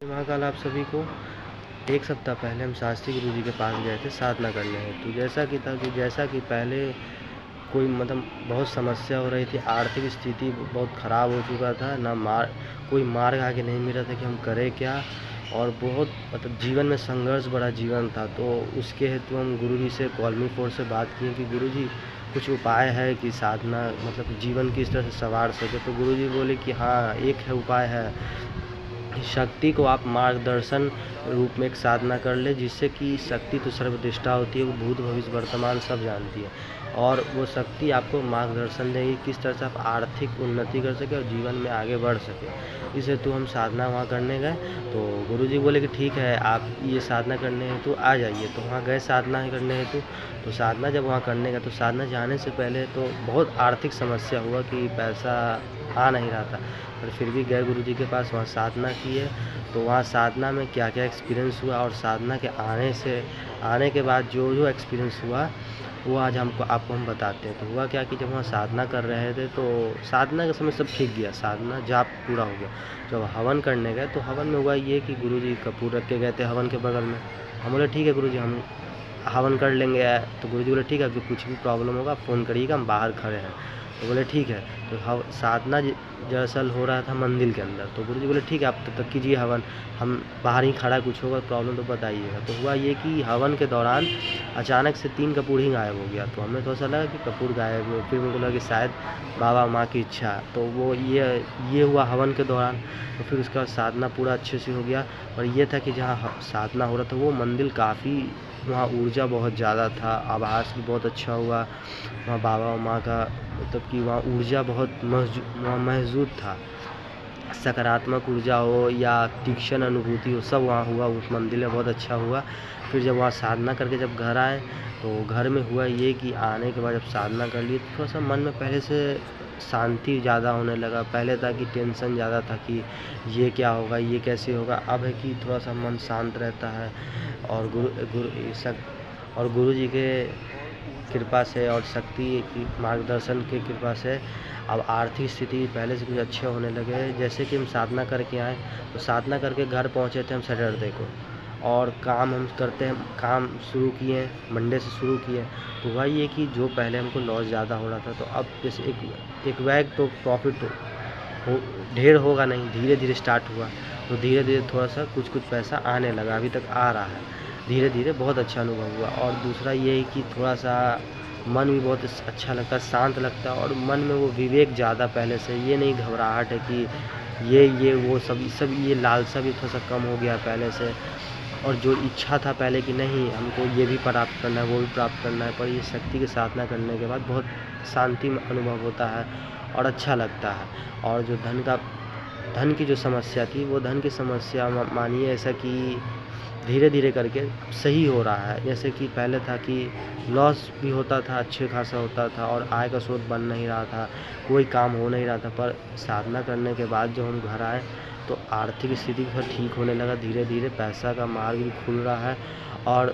महाकाल आप सभी को। एक सप्ताह पहले हम शास्त्री गुरु जी के पास गए थे साधना करने हेतु। जैसा कि पहले कोई बहुत समस्या हो रही थी, आर्थिक स्थिति बहुत ख़राब हो चुका था, कोई मार्ग आगे नहीं मिल रहा था कि हम करें क्या, और बहुत जीवन में संघर्ष बड़ा जीवन था। तो उसके हेतु हम गुरु जी से कॉलमी फोर से बात किए कि गुरु जी कुछ उपाय है कि साधना जीवन की इस तरह से संवार सके। तो गुरु जी बोले कि हाँ, एक है उपाय है, शक्ति को आप मार्गदर्शन रूप में एक साधना कर ले, जिससे कि शक्ति तो सर्वदृष्टा होती है, वो भूत भविष्य वर्तमान सब जानती है, और वो शक्ति आपको मार्गदर्शन देगी किस तरह से आप आर्थिक उन्नति कर सके और जीवन में आगे बढ़ सके। इस हेतु हम साधना वहाँ करने गए। तो गुरुजी बोले कि ठीक है, आप ये साधना करने हेतु आ जाइए। तो वहाँ गए साधना करने हेतु। तो साधना जब वहाँ करने गए तो साधना जाने से पहले तो बहुत आर्थिक समस्या हुआ कि पैसा आ नहीं रहा था, पर फिर भी गए गुरु जी के पास, वहाँ साधना की है। तो वहाँ साधना में क्या क्या एक्सपीरियंस हुआ और साधना के आने के बाद जो जो एक्सपीरियंस हुआ वो आज आपको हम बताते हैं। तो हुआ क्या कि जब वहाँ साधना कर रहे थे तो साधना के समय सब ठीक गया, साधना जाप पूरा हो गया। जब हवन करने गए तो हवन में हुआ ये कि गुरु जी कपूर रख के गए थे हवन के बगल में। हम बोले ठीक है गुरु जी, हम हवन कर लेंगे। तो गुरु जी बोले ठीक है, आपको कुछ भी प्रॉब्लम होगा फ़ोन करिएगा, हम बाहर खड़े हैं। तो बोले ठीक है। तो साधना दरअसल हो रहा था मंदिर के अंदर। तो गुरु जी बोले ठीक है, आप तब तक कीजिए हवन, हम बाहर ही खड़ा, कुछ होगा प्रॉब्लम तो बताइएगा। तो हुआ ये कि हवन के दौरान अचानक से 3 कपूर ही गायब हो गया। तो हमें थोड़ा सा लगा कि कपूर गायब हुए, फिर मुझे लगा कि शायद बाबा माँ की इच्छा। तो वो ये हुआ हवन के दौरान। तो फिर उसके बाद साधना पूरा अच्छे से हो गया। और ये था कि जहाँ साधना हो रहा था वो मंदिर काफ़ी, वहाँ ऊर्जा बहुत ज़्यादा था, आभास भी बहुत अच्छा हुआ। वहाँ बाबा और माँ का कि वहाँ ऊर्जा बहुत महजूद था, सकारात्मक ऊर्जा हो या तीक्ष्ण अनुभूति हो, सब वहाँ हुआ, उस मंदिर में बहुत अच्छा हुआ। फिर जब वहाँ साधना करके जब घर आए तो घर में हुआ ये कि आने के बाद जब साधना कर लिए तो थोड़ा सा मन में पहले से शांति ज़्यादा होने लगा। पहले था कि टेंशन ज़्यादा था कि ये क्या होगा, ये कैसे होगा। अब है कि थोड़ा सा मन शांत रहता है। और गुरु जी के कृपा से और शक्ति की मार्गदर्शन की कृपा से अब आर्थिक स्थिति पहले से कुछ अच्छे होने लगे। जैसे कि हम साधना करके आए, तो साधना करके घर पहुँचे थे हम सैटरडे को, और काम हम करते हैं, काम शुरू किए मंडे से शुरू किए। तो हुआ ये कि जो पहले हमको लॉस ज़्यादा हो रहा था, तो अब जैसे एक बैग तो प्रॉफिट हो ढेर होगा नहीं, धीरे धीरे स्टार्ट हुआ। तो धीरे धीरे थोड़ा सा कुछ पैसा आने लगा, अभी तक आ रहा है धीरे धीरे, बहुत अच्छा अनुभव हुआ। और दूसरा ये है कि थोड़ा सा मन भी बहुत अच्छा लगता है, शांत लगता है, और मन में वो विवेक ज़्यादा पहले से, ये नहीं घबराहट है कि ये वो सब ये लालसा भी थोड़ा सा कम हो गया पहले से। और जो इच्छा था पहले कि नहीं हमको ये भी प्राप्त करना है, वो भी प्राप्त करना है, पर ये शक्ति की साधना करने के बाद बहुत शांति में अनुभव होता है और अच्छा लगता है। और जो धन की जो समस्या थी, वो धन की समस्या मानिए ऐसा कि धीरे धीरे करके सही हो रहा है। जैसे कि पहले था कि लॉस भी होता था, अच्छे खासा होता था, और आय का स्रोत बन नहीं रहा था, कोई काम हो नहीं रहा था। पर साधना करने के बाद जब हम घर आए तो आर्थिक स्थिति थोड़ा ठीक होने लगा, धीरे धीरे पैसा का मार्ग भी खुल रहा है। और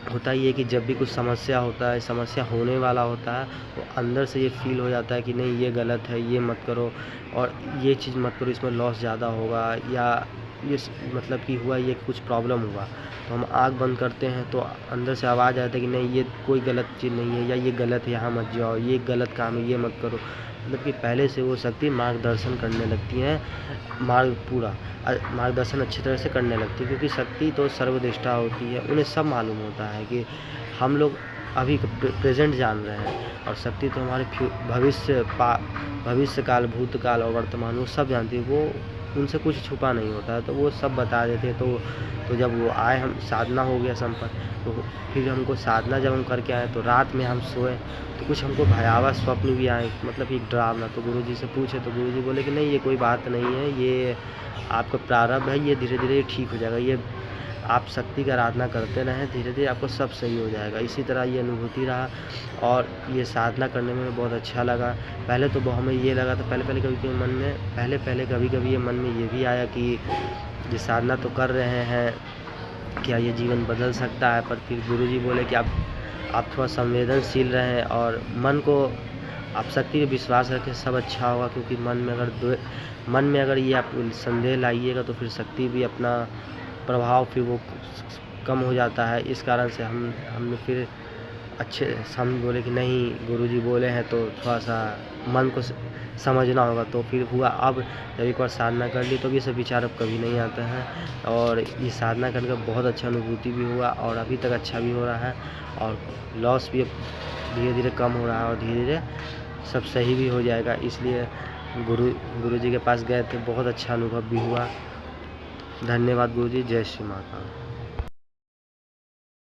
होता ये कि जब भी कुछ समस्या होता है, समस्या होने वाला होता है, तो अंदर से ये फील हो जाता है कि नहीं ये गलत है, ये मत करो, और ये चीज़ मत करो, इसमें लॉस ज़्यादा होगा, या ये कि हुआ ये कुछ प्रॉब्लम हुआ, तो हम आँख बंद करते हैं तो अंदर से आवाज़ आती है कि नहीं ये कोई गलत चीज़ नहीं है, या ये गलत है, यहाँ मत जाओ, ये गलत काम है, ये मत करो। कि पहले से वो शक्ति मार्गदर्शन करने लगती हैं, मार्गदर्शन अच्छी तरह से करने लगती है, क्योंकि शक्ति तो सर्वदृष्टा होती है, उन्हें सब मालूम होता है कि हम लोग अभी प्रेजेंट जान रहे हैं, और शक्ति तो हमारे भविष्य काल, भूतकाल और वर्तमान वो सब जानती है, वो उनसे कुछ छुपा नहीं होता है, तो वो सब बता देते हैं। तो जब वो आए, हम साधना हो गया संपन्न, तो फिर हमको साधना जब हम करके आए तो रात में हम सोए तो कुछ हमको भयावह स्वप्न भी आए, एक डरावना। तो गुरुजी से पूछे तो गुरुजी बोले कि नहीं ये कोई बात नहीं है, ये आपका प्रारब्ध है, ये धीरे धीरे ठीक हो जाएगा, ये आप शक्ति की आराधना करते रहें, धीरे धीरे आपको सब सही हो जाएगा। इसी तरह ये अनुभूति रहा, और ये साधना करने में बहुत अच्छा लगा। पहले तो हमें ये लगा था, पहले कभी मन में कभी ये मन में ये भी आया कि ये साधना तो कर रहे हैं, क्या ये जीवन बदल सकता है। पर फिर गुरुजी बोले कि आप थोड़ा संवेदनशील रहें, और मन को आप शक्ति पे विश्वास रखें, सब अच्छा होगा, क्योंकि मन में अगर ये आप संदेह लाइएगा तो फिर शक्ति भी अपना प्रभाव फिर वो कम हो जाता है। इस कारण से हमने फिर अच्छे हम बोले कि नहीं, गुरुजी बोले हैं तो थोड़ा सा मन को समझना होगा, तो फिर हुआ। अब जब एक बार साधना कर ली तो ये सब विचार अब कभी नहीं आते हैं, और ये साधना करके बहुत अच्छा अनुभूति भी हुआ, और अभी तक अच्छा भी हो रहा है, और लॉस भी अब धीरे धीरे कम हो रहा है, और धीरे धीरे सब सही भी हो जाएगा। इसलिए गुरुजी के पास गए थे, बहुत अच्छा अनुभव भी हुआ। धन्यवाद गुरुजी। जय श्री माता।